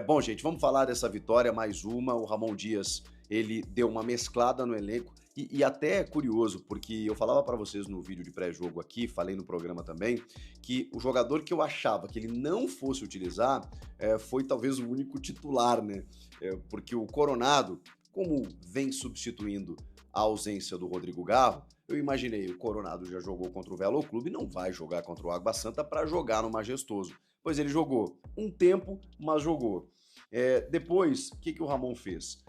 Bom, gente, vamos falar dessa vitória, mais uma. O Ramon Dias, ele deu uma mesclada no elenco e até é curioso, porque eu falava para vocês no vídeo de pré-jogo aqui, falei no programa também, que o jogador que eu achava que ele não fosse utilizar foi talvez o único titular, né? Porque o Coronado, como vem substituindo a ausência do Rodrigo Garro, eu imaginei, o Coronado já jogou contra o Velo Clube, não vai jogar contra o Água Santa para jogar no Majestoso. Pois ele jogou um tempo, mas jogou. Depois, o que o Ramon fez?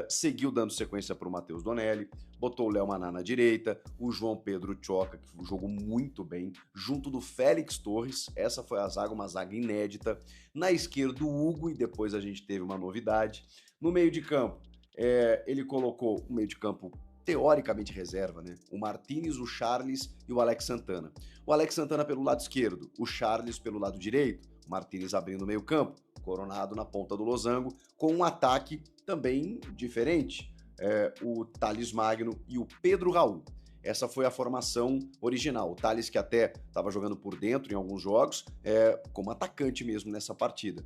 Seguiu dando sequência para o Matheus Donelli, botou o Léo Maná na direita, o João Pedro Tchoca, que jogou muito bem, junto do Félix Torres, essa foi a zaga, uma zaga inédita. Na esquerda, o Hugo, e depois a gente teve uma novidade. No meio de campo, ele colocou o meio de campo teoricamente reserva, né? O Martínez, o Charles e o Alex Santana. O Alex Santana pelo lado esquerdo, o Charles pelo lado direito, o Martínez abrindo o meio campo, Coronado na ponta do losango, com um ataque também diferente, o Thales Magno e o Pedro Raul. Essa foi a formação original. O Thales, que até estava jogando por dentro em alguns jogos, como atacante mesmo nessa partida.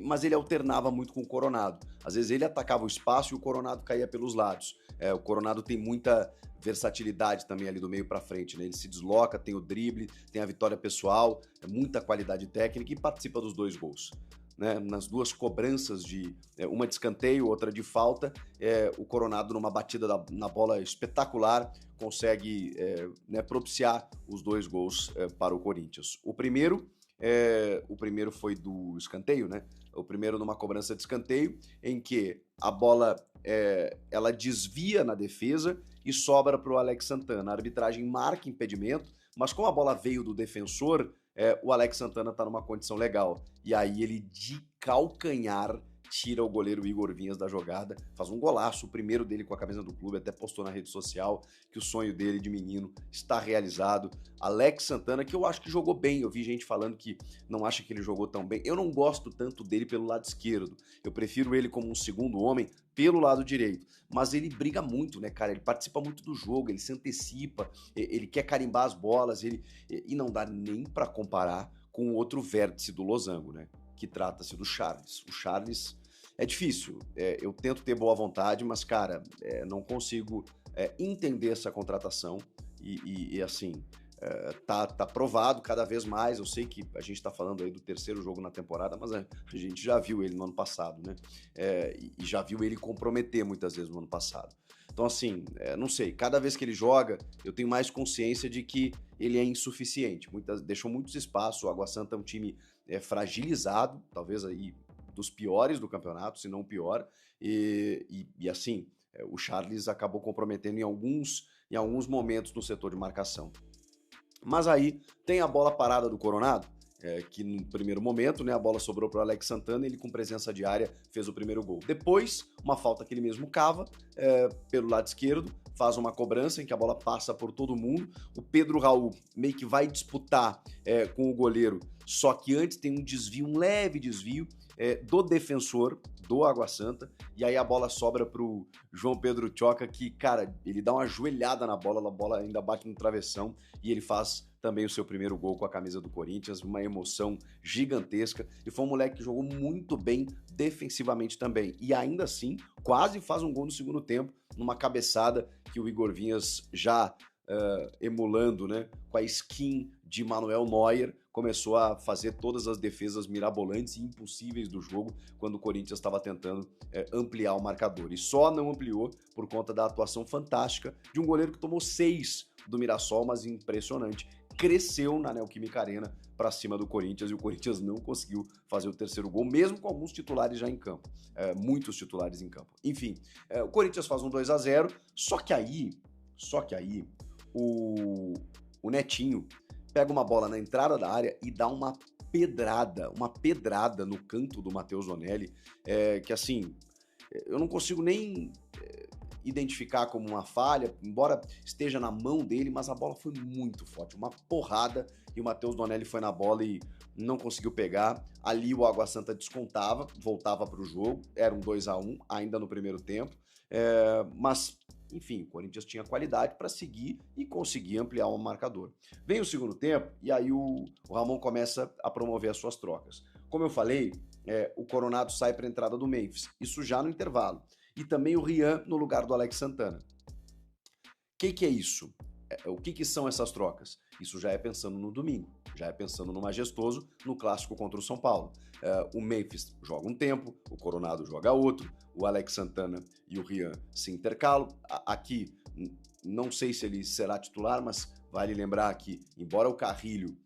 Mas ele alternava muito com o Coronado. Às vezes ele atacava o espaço e o Coronado caía pelos lados. O Coronado tem muita versatilidade também ali do meio para frente, né? Ele se desloca, tem o drible, tem a vitória pessoal, muita qualidade técnica e participa dos dois gols. Né? Nas duas cobranças, uma de escanteio, outra de falta, o Coronado, numa batida na bola espetacular, consegue propiciar os dois gols para o Corinthians. O primeiro foi do escanteio, né? O primeiro numa cobrança de escanteio, em que a bola ela desvia na defesa e sobra para o Alex Santana. A arbitragem marca impedimento, mas como a bola veio do defensor, o Alex Santana está numa condição legal. E aí ele de calcanhar tira o goleiro Igor Vinhas da jogada, faz um golaço, o primeiro dele com a camisa do clube, até postou na rede social que o sonho dele de menino está realizado. Alex Santana, que eu acho que jogou bem, eu vi gente falando que não acha que ele jogou tão bem, eu não gosto tanto dele pelo lado esquerdo, eu prefiro ele como um segundo homem pelo lado direito, mas ele briga muito, né, cara, ele participa muito do jogo, ele se antecipa, ele quer carimbar as bolas, e não dá nem para comparar com o outro vértice do losango, né, que trata-se do Charles. O Charles é difícil, eu tento ter boa vontade, mas, cara, não consigo entender essa contratação e assim, tá provado cada vez mais. Eu sei que a gente tá falando aí do terceiro jogo na temporada, mas a gente já viu ele no ano passado, né? E já viu ele comprometer muitas vezes no ano passado. Então, assim, não sei, cada vez que ele joga, eu tenho mais consciência de que ele é insuficiente. Deixou muitos espaços, o Água Santa é um time fragilizado, talvez aí dos piores do campeonato, se não o pior, e assim, o Charles acabou comprometendo em alguns momentos no setor de marcação. Mas aí tem a bola parada do Coronado, que no primeiro momento, né, a bola sobrou para o Alex Santana, ele com presença de área fez o primeiro gol. Depois, uma falta que ele mesmo cava pelo lado esquerdo, faz uma cobrança em que a bola passa por todo mundo, o Pedro Raul meio que vai disputar com o goleiro, só que antes tem um leve desvio do defensor do Água Santa, e aí a bola sobra pro João Pedro Tchoca, que, cara, ele dá uma joelhada na bola, a bola ainda bate no travessão, e ele faz também o seu primeiro gol com a camisa do Corinthians, uma emoção gigantesca, e foi um moleque que jogou muito bem defensivamente também, e ainda assim, quase faz um gol no segundo tempo, numa cabeçada que o Igor Vinhas já emulando, né, com a skin de Manuel Neuer, começou a fazer todas as defesas mirabolantes e impossíveis do jogo quando o Corinthians estava tentando ampliar o marcador. E só não ampliou por conta da atuação fantástica de um goleiro que tomou 6 do Mirassol, mas impressionante. Cresceu na Neoquímica Arena para cima do Corinthians e o Corinthians não conseguiu fazer o terceiro gol, mesmo com alguns titulares já em campo. Muitos titulares em campo. Enfim, o Corinthians faz um 2-0, só que aí o Netinho pega uma bola na entrada da área e dá uma pedrada no canto do Matheus Donelli, que assim, eu não consigo nem identificar como uma falha, embora esteja na mão dele, mas a bola foi muito forte, uma porrada, e o Matheus Donelli foi na bola e não conseguiu pegar. Ali o Água Santa descontava, voltava para o jogo, era um 2-1 ainda no primeiro tempo, mas enfim, o Corinthians tinha qualidade para seguir e conseguir ampliar o marcador. Vem o segundo tempo e aí o Ramon começa a promover as suas trocas. Como eu falei, o Coronado sai para a entrada do Memphis. Isso já no intervalo. E também o Rian no lugar do Alex Santana. O que é isso? O que são essas trocas? Isso já é pensando no domingo, já é pensando no majestoso, no clássico contra o São Paulo. O Memphis joga um tempo, o Coronado joga outro, o Alex Santana e o Rian se intercalam. Aqui, não sei se ele será titular, mas vale lembrar que, embora o Carrilho,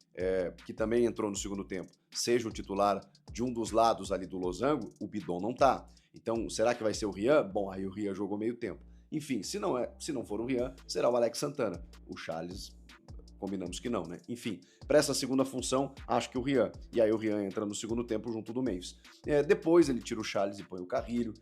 que também entrou no segundo tempo, seja o titular de um dos lados ali do losango, o Bidon não tá. Então, será que vai ser o Rian? Bom, aí o Rian jogou meio tempo. Enfim, se não for o Rian, será o Alex Santana. O Charles, combinamos que não, né? Enfim, para essa segunda função, acho que o Rian. E aí o Rian entra no segundo tempo junto do Memphis. Depois ele tira o Charles e põe o Carrilho.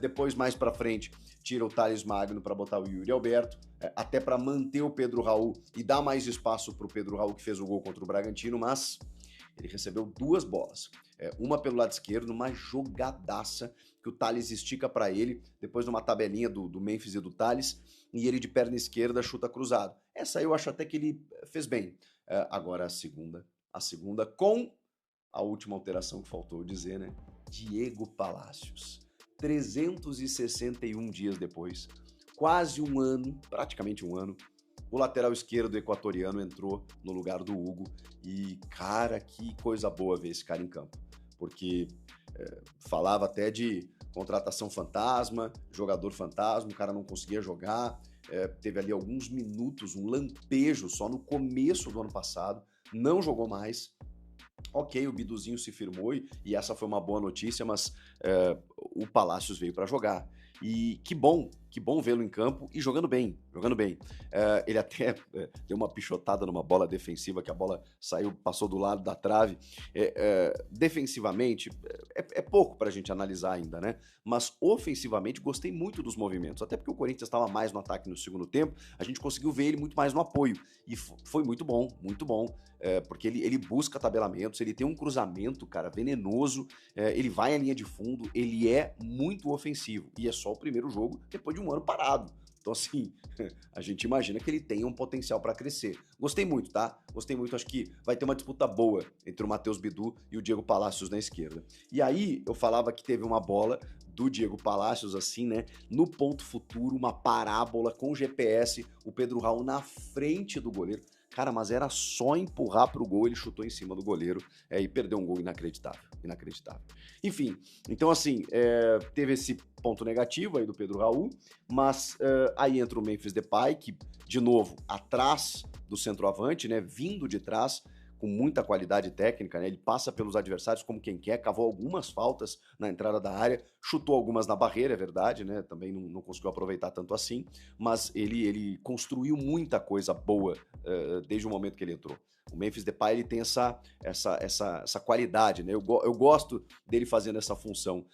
Depois, mais para frente, tira o Thales Magno para botar o Yuri Alberto. Até para manter o Pedro Raul e dar mais espaço para o Pedro Raul, que fez o gol contra o Bragantino, mas ele recebeu 2 bolas. Uma pelo lado esquerdo, uma jogadaça que o Thales estica para ele, depois numa tabelinha do Memphis e do Thales, e ele de perna esquerda chuta cruzado. Essa eu acho até que ele fez bem. Agora a segunda com a última alteração que faltou dizer, né? Diego Palacios. 361 dias depois, quase um ano, praticamente um ano, o lateral esquerdo equatoriano entrou no lugar do Hugo e, cara, que coisa boa ver esse cara em campo. Porque falava até de contratação fantasma, jogador fantasma, o cara não conseguia jogar, teve ali alguns minutos, um lampejo só no começo do ano passado, não jogou mais. Ok, o Biduzinho se firmou e essa foi uma boa notícia, mas o Palacios veio para jogar. E que bom vê-lo em campo e jogando bem. Ele até deu uma pichotada numa bola defensiva, que a bola saiu, passou do lado da trave. Defensivamente, é pouco pra gente analisar ainda, né? Mas ofensivamente, gostei muito dos movimentos. Até porque o Corinthians estava mais no ataque no segundo tempo, a gente conseguiu ver ele muito mais no apoio. E foi muito bom. Porque ele busca tabelamentos, ele tem um cruzamento, cara, venenoso, ele vai à linha de fundo, ele é muito ofensivo. E é só o primeiro jogo depois de um ano parado. Então, assim, a gente imagina que ele tenha um potencial para crescer. Gostei muito, tá? Gostei muito, acho que vai ter uma disputa boa entre o Matheus Bidu e o Diego Palacios na esquerda. E aí, eu falava que teve uma bola do Diego Palacios, assim, né? No ponto futuro, uma parábola com GPS, o Pedro Raul na frente do goleiro. Cara, mas era só empurrar pro gol, ele chutou em cima do goleiro e perdeu um gol inacreditável. Enfim, então assim, teve esse ponto negativo aí do Pedro Raul, mas aí entra o Memphis Depay, que, de novo, atrás do centroavante, né, vindo de trás, com muita qualidade técnica, né? Ele passa pelos adversários como quem quer, cavou algumas faltas na entrada da área, chutou algumas na barreira, é verdade, né? Também não conseguiu aproveitar tanto assim, mas ele construiu muita coisa boa desde o momento que ele entrou. O Memphis Depay, ele tem essa qualidade, né? Eu gosto dele fazendo essa função,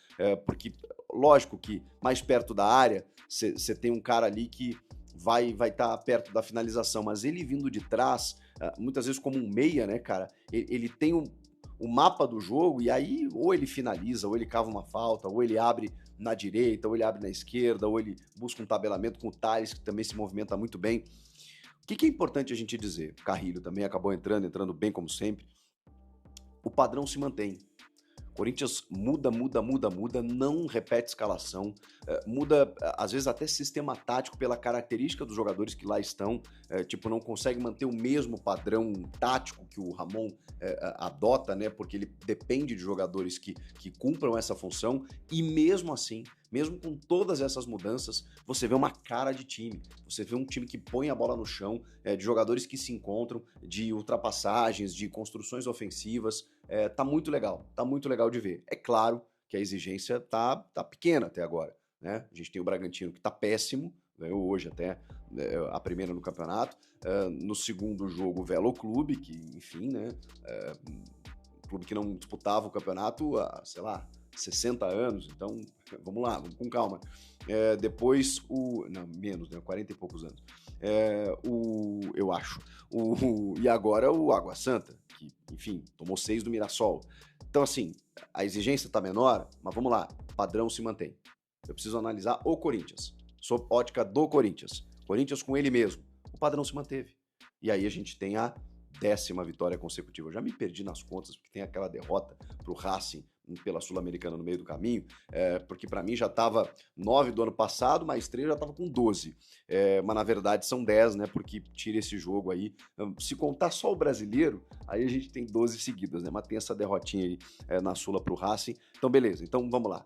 porque, lógico que mais perto da área, você tem um cara ali que vai estar perto da finalização, mas ele vindo de trás, muitas vezes como um meia, né, cara, ele tem o mapa do jogo e aí ou ele finaliza, ou ele cava uma falta, ou ele abre na direita, ou ele abre na esquerda, ou ele busca um tabelamento com o Thales, que também se movimenta muito bem. O que é importante a gente dizer? O Carrilho também acabou entrando bem como sempre. O padrão se mantém. Corinthians muda, não repete escalação, muda, às vezes, até sistema tático pela característica dos jogadores que lá estão, não consegue manter o mesmo padrão tático que o Ramon adota, né, porque ele depende de jogadores que cumpram essa função, e mesmo assim, mesmo com todas essas mudanças, você vê uma cara de time, você vê um time que põe a bola no chão, de jogadores que se encontram, de ultrapassagens, de construções ofensivas. Tá muito legal de ver. É claro que a exigência tá pequena até agora, né? A gente tem o Bragantino que tá péssimo, ganhou hoje até a primeira no campeonato. No segundo jogo, o Velo Clube, que, enfim, né? Um clube que não disputava o campeonato há, sei lá, 60 anos, então vamos lá, vamos com calma. Depois não, menos, né? 40 e poucos anos. Eu acho. E agora o Água Santa, que, enfim, tomou 6 do Mirassol. Então, assim, a exigência tá menor, mas vamos lá, o padrão se mantém. Eu preciso analisar o Corinthians, sob ótica do Corinthians. Corinthians com ele mesmo. O padrão se manteve. E aí a gente tem a 10ª vitória consecutiva. Eu já me perdi nas contas, porque tem aquela derrota pro Racing pela Sul-Americana no meio do caminho, porque para mim já estava 9 do ano passado, mais 3 já estava com 12. Mas na verdade são 10, né? Porque tira esse jogo aí. Se contar só o brasileiro, aí a gente tem 12 seguidas, né? Mas tem essa derrotinha aí na Sula pro Racing. Então beleza, então vamos lá.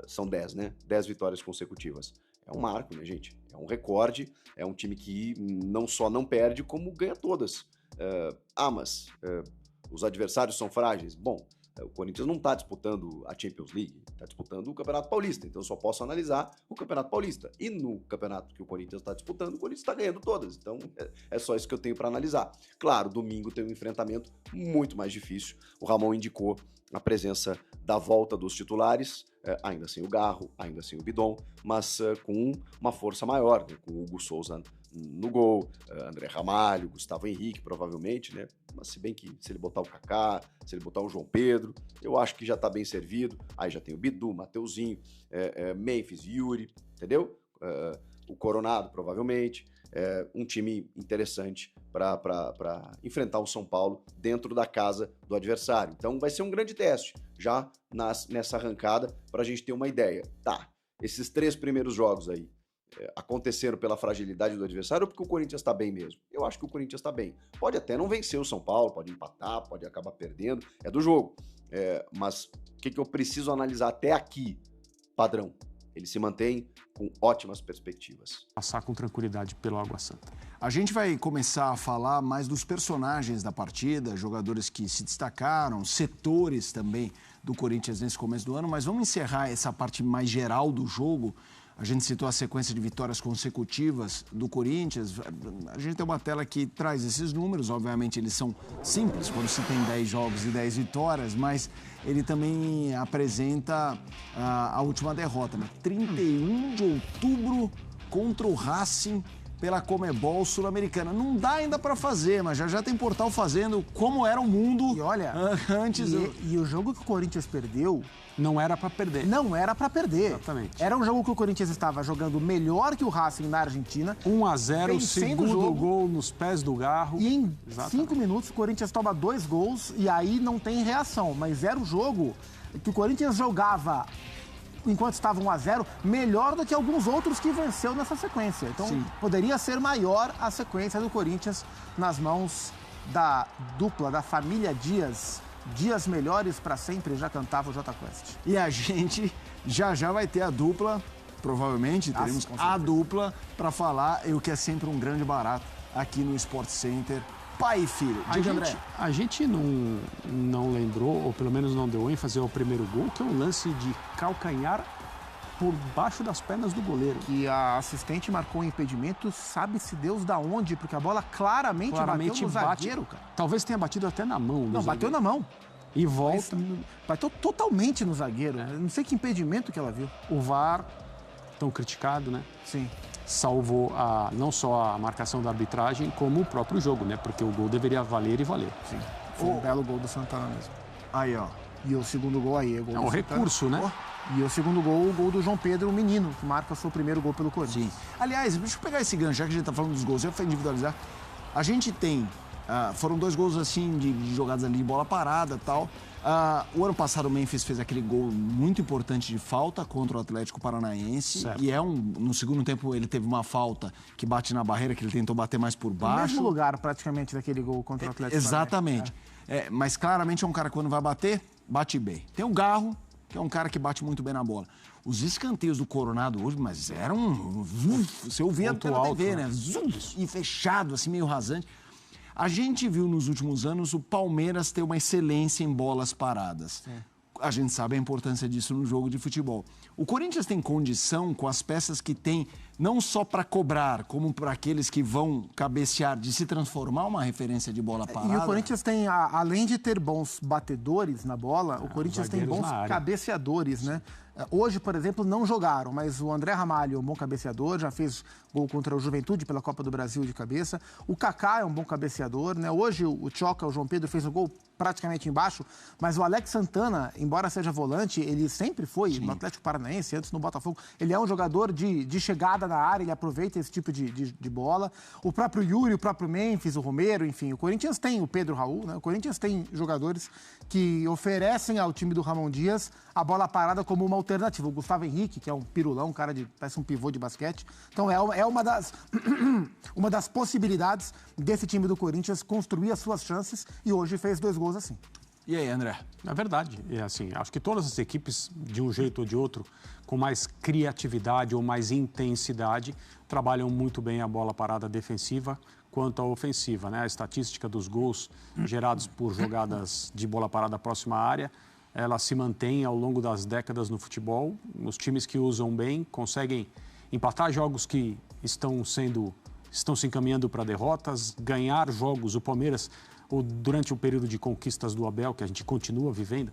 São 10, né? 10 vitórias consecutivas. É um marco, né, gente? É um recorde, é um time que não só não perde, como ganha todas. Mas os adversários são frágeis? Bom, o Corinthians não está disputando a Champions League, está disputando o Campeonato Paulista, então eu só posso analisar o Campeonato Paulista. E no campeonato que o Corinthians está disputando, o Corinthians está ganhando todas, então é só isso que eu tenho para analisar. Claro, domingo tem um enfrentamento muito mais difícil, o Ramon indicou a presença da volta dos titulares, ainda sem o Garro, ainda sem o Bidon, mas com uma força maior, né, com o Hugo Souza no gol, André Ramalho, Gustavo Henrique, provavelmente, né? Mas se bem que se ele botar o Kaká, se ele botar o João Pedro, eu acho que já tá bem servido. Aí já tem o Bidu, Mateuzinho, Memphis, Yuri, entendeu? O Coronado, provavelmente. Um time interessante para enfrentar o São Paulo dentro da casa do adversário. Então vai ser um grande teste, já nessa arrancada, para a gente ter uma ideia. Tá, esses 3 primeiros jogos aí, aconteceram pela fragilidade do adversário ou porque o Corinthians está bem mesmo? Eu acho que o Corinthians está bem. Pode até não vencer o São Paulo, pode empatar, pode acabar perdendo, é do jogo. Mas o que eu preciso analisar até aqui? Padrão. Ele se mantém com ótimas perspectivas. Passar com tranquilidade pelo Água Santa. A gente vai começar a falar mais dos personagens da partida, jogadores que se destacaram, setores também do Corinthians nesse começo do ano, mas vamos encerrar essa parte mais geral do jogo. A gente citou a sequência de vitórias consecutivas do Corinthians. A gente tem uma tela que traz esses números. Obviamente, eles são simples quando se tem 10 jogos e 10 vitórias, mas ele também apresenta a última derrota, né? 31 de outubro contra o Racing pela Comebol Sul-Americana. Não dá ainda para fazer, mas já tem portal fazendo como era o mundo e olha, antes. E o jogo que o Corinthians perdeu... Não era para perder. Não era para perder. Exatamente. Era um jogo que o Corinthians estava jogando melhor que o Racing na Argentina. 1-0, o segundo gol nos pés do Garro. E em 5 minutos o Corinthians toma 2 gols e aí não tem reação. Mas era o jogo que o Corinthians jogava, enquanto estava 1-0, melhor do que alguns outros que venceu nessa sequência. Então, poderia ser maior a sequência do Corinthians nas mãos da dupla, da família Dias. Dias melhores para sempre, já cantava o Jota Quest. E a gente já vai ter a dupla, provavelmente teremos a dupla para falar, o que é sempre um grande barato aqui no Sport Center. Pai e filho. Diga, André. A gente não lembrou, ou pelo menos não deu ênfase ao primeiro gol, que é um lance de calcanhar por baixo das pernas do goleiro. Que a assistente marcou um impedimento, sabe-se Deus da onde, porque a bola claramente bateu no zagueiro, cara. Talvez tenha batido até na mão. Não, bateu na mão. E volta. Bateu totalmente no zagueiro. Não sei que impedimento que ela viu. O VAR, tão criticado, né? Sim. Salvou não só a marcação da arbitragem, como o próprio jogo, né? Porque o gol deveria valer e valer. Sim. Foi um belo gol do Santana mesmo. Aí, ó. E o segundo gol aí, é um recurso, né? E o segundo gol, o gol do João Pedro, o menino, que marca o seu primeiro gol pelo Corinthians. Sim. Aliás, deixa eu pegar esse gancho, já que a gente tá falando dos gols, eu vou individualizar. A gente tem, foram 2 gols assim, de jogadas ali de bola parada e tal. O ano passado o Memphis fez aquele gol muito importante de falta contra o Atlético Paranaense. Certo. E no segundo tempo ele teve uma falta que bate na barreira, que ele tentou bater mais por baixo. No mesmo lugar, praticamente, daquele gol contra o Atlético Exatamente. Mas claramente é um cara que quando vai bater, bate bem. Tem o Garro, que é um cara que bate muito bem na bola. Os escanteios do Coronado hoje, mas eram... Você ouvia pela TV, né? E fechado, assim, meio rasante. A gente viu nos últimos anos o Palmeiras ter uma excelência em bolas paradas. Sim. A gente sabe a importância disso no jogo de futebol. O Corinthians tem condição, com as peças que tem, não só para cobrar, como para aqueles que vão cabecear, de se transformar uma referência de bola parada. E o Corinthians tem, além de ter bons batedores na bola, o Corinthians tem bons cabeceadores, né? Hoje, por exemplo, não jogaram, mas o André Ramalho é um bom cabeceador, já fez gol contra o Juventude pela Copa do Brasil de cabeça. O Kaká é um bom cabeceador, né? Hoje o Tchoca, o João Pedro, fez o gol praticamente embaixo, mas o Alex Santana, embora seja volante, ele sempre foi no Atlético Paranaense, antes no Botafogo. Ele é um jogador de chegada na área, ele aproveita esse tipo de bola. O próprio Yuri, o próprio Memphis, o Romero, enfim, o Corinthians tem o Pedro Raul, né? O Corinthians tem jogadores que oferecem ao time do Ramon Dias a bola parada como uma alternativa. O Gustavo Henrique, que é um pirulão, um cara parece um pivô de basquete. Então é uma das possibilidades desse time do Corinthians construir as suas chances e hoje fez 2 gols assim. E aí, André? É verdade. É assim, acho que todas as equipes, de um jeito ou de outro, com mais criatividade ou mais intensidade, trabalham muito bem a bola parada defensiva quanto a ofensiva, né? A estatística dos gols gerados por jogadas de bola parada próxima à área, ela se mantém ao longo das décadas no futebol. Os times que usam bem conseguem empatar jogos que estão se encaminhando para derrotas, ganhar jogos. O Palmeiras, durante o período de conquistas do Abel, que a gente continua vivendo,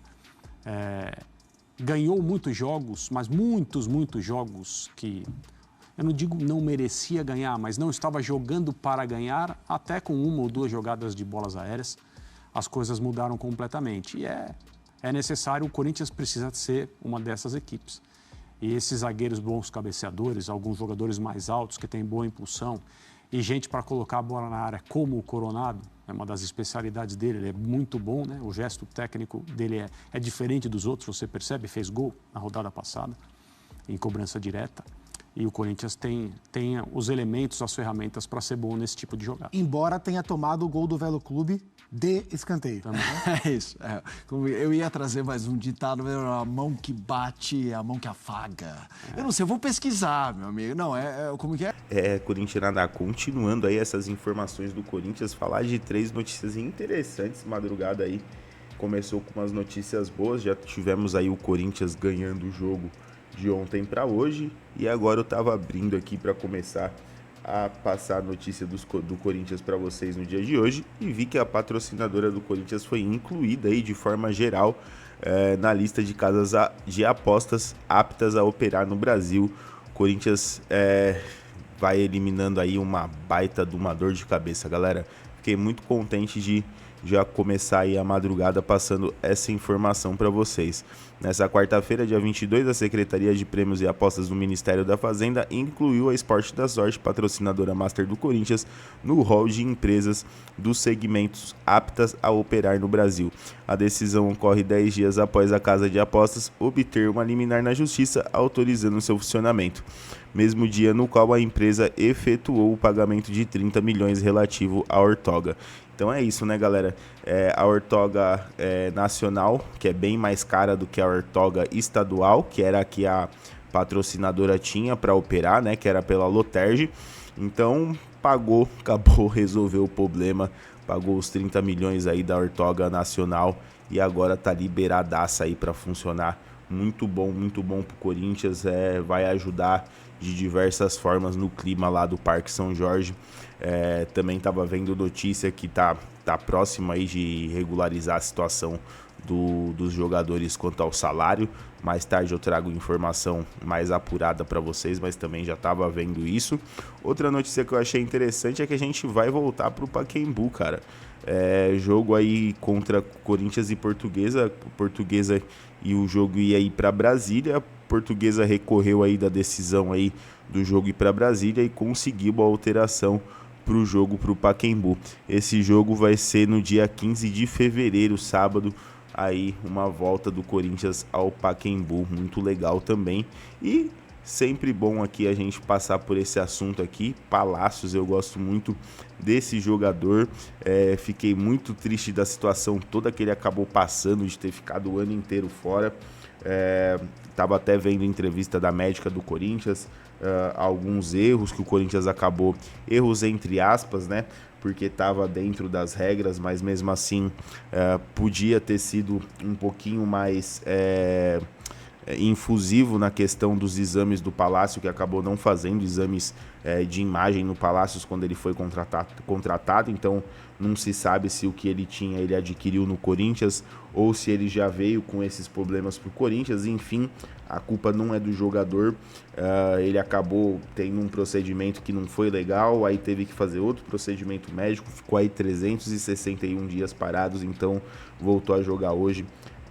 ganhou muitos jogos, mas muitos jogos que, eu não digo não merecia ganhar, mas não estava jogando para ganhar, até com 1 ou 2 jogadas de bolas aéreas, as coisas mudaram completamente. E é necessário, o Corinthians precisa ser uma dessas equipes. E esses zagueiros bons cabeceadores, alguns jogadores mais altos que têm boa impulsão, e gente para colocar a bola na área, como o Coronado, é uma das especialidades dele, ele é muito bom, né? O gesto técnico dele é diferente dos outros, você percebe, fez gol na rodada passada, em cobrança direta. E o Corinthians tem os elementos, as ferramentas para ser bom nesse tipo de jogada. Embora tenha tomado o gol do Velo Clube de escanteio. Também. É isso. Eu ia trazer mais um ditado, a mão que bate, a mão que afaga. Eu não sei, eu vou pesquisar, meu amigo. Não, como que é? Corintianada, continuando aí essas informações do Corinthians, falar de 3 notícias interessantes, madrugada aí. Começou com umas notícias boas, já tivemos aí o Corinthians ganhando o jogo de ontem para hoje, e agora eu tava abrindo aqui para começar a passar a notícia do Corinthians para vocês no dia de hoje, e vi que a patrocinadora do Corinthians foi incluída aí de forma geral na lista de casas de apostas aptas a operar no Brasil. O Corinthians vai eliminando aí uma baita de uma dor de cabeça, galera. Fiquei muito contente de já começar aí a madrugada passando essa informação para vocês. Nessa quarta-feira, dia 22, a Secretaria de Prêmios e Apostas do Ministério da Fazenda incluiu a Esporte da Sorte, patrocinadora master do Corinthians, no rol de empresas dos segmentos aptas a operar no Brasil. A decisão ocorre 10 dias após a Casa de Apostas obter uma liminar na Justiça autorizando seu funcionamento, mesmo dia no qual a empresa efetuou o pagamento de 30 milhões relativo à Ortoga. Então é isso, né, galera? A Ortoga nacional, que é bem mais cara do que a Ortoga estadual, que era a que a patrocinadora tinha para operar, né, que era pela Loterge. Então pagou, acabou, resolveu o problema, pagou os 30 milhões aí da Ortoga nacional e agora tá liberadaça aí para funcionar. Muito bom pro Corinthians, vai ajudar de diversas formas no clima lá do Parque São Jorge. Também estava vendo notícia que tá próximo aí de regularizar a situação dos jogadores quanto ao salário. Mais tarde eu trago informação mais apurada para vocês, mas também já estava vendo isso. Outra notícia que eu achei interessante é que a gente vai voltar pro Pacaembu, cara. Jogo aí contra Corinthians e Portuguesa e o jogo ia ir para Brasília. A Portuguesa recorreu aí da decisão aí do jogo ir para Brasília e conseguiu a alteração para o jogo para o Pacaembu. Esse jogo vai ser no dia 15 de fevereiro, sábado, aí uma volta do Corinthians ao Pacaembu, muito legal também. E sempre bom aqui a gente passar por esse assunto aqui. Palácios, eu gosto muito desse jogador, fiquei muito triste da situação toda que ele acabou passando, de ter ficado o ano inteiro fora. Tava até vendo entrevista da médica do Corinthians, alguns erros que o Corinthians acabou, erros entre aspas, né, porque estava dentro das regras, mas mesmo assim podia ter sido um pouquinho mais infusivo na questão dos exames do Palácio, que acabou não fazendo exames de imagem no Palácios quando ele foi contratado, então não se sabe se o que ele tinha ele adquiriu no Corinthians ou se ele já veio com esses problemas para o Corinthians. Enfim, a culpa não é do jogador, ele acabou tendo um procedimento que não foi legal, aí teve que fazer outro procedimento médico, ficou aí 361 dias parados, então voltou a jogar hoje.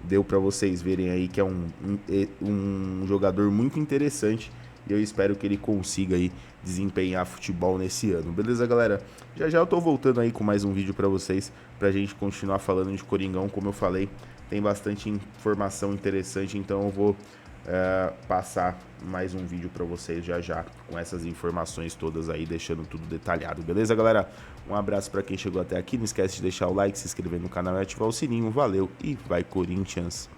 Deu para vocês verem aí que é um jogador muito interessante e eu espero que ele consiga aí desempenhar futebol nesse ano. Beleza, galera? Já já eu tô voltando aí com mais um vídeo pra vocês, pra gente continuar falando de Coringão. Como eu falei, tem bastante informação interessante, então eu vou passar mais um vídeo pra vocês já já, com essas informações todas aí, deixando tudo detalhado. Beleza, galera? Um abraço pra quem chegou até aqui, não esquece de deixar o like, se inscrever no canal e ativar o sininho. Valeu e vai Corinthians!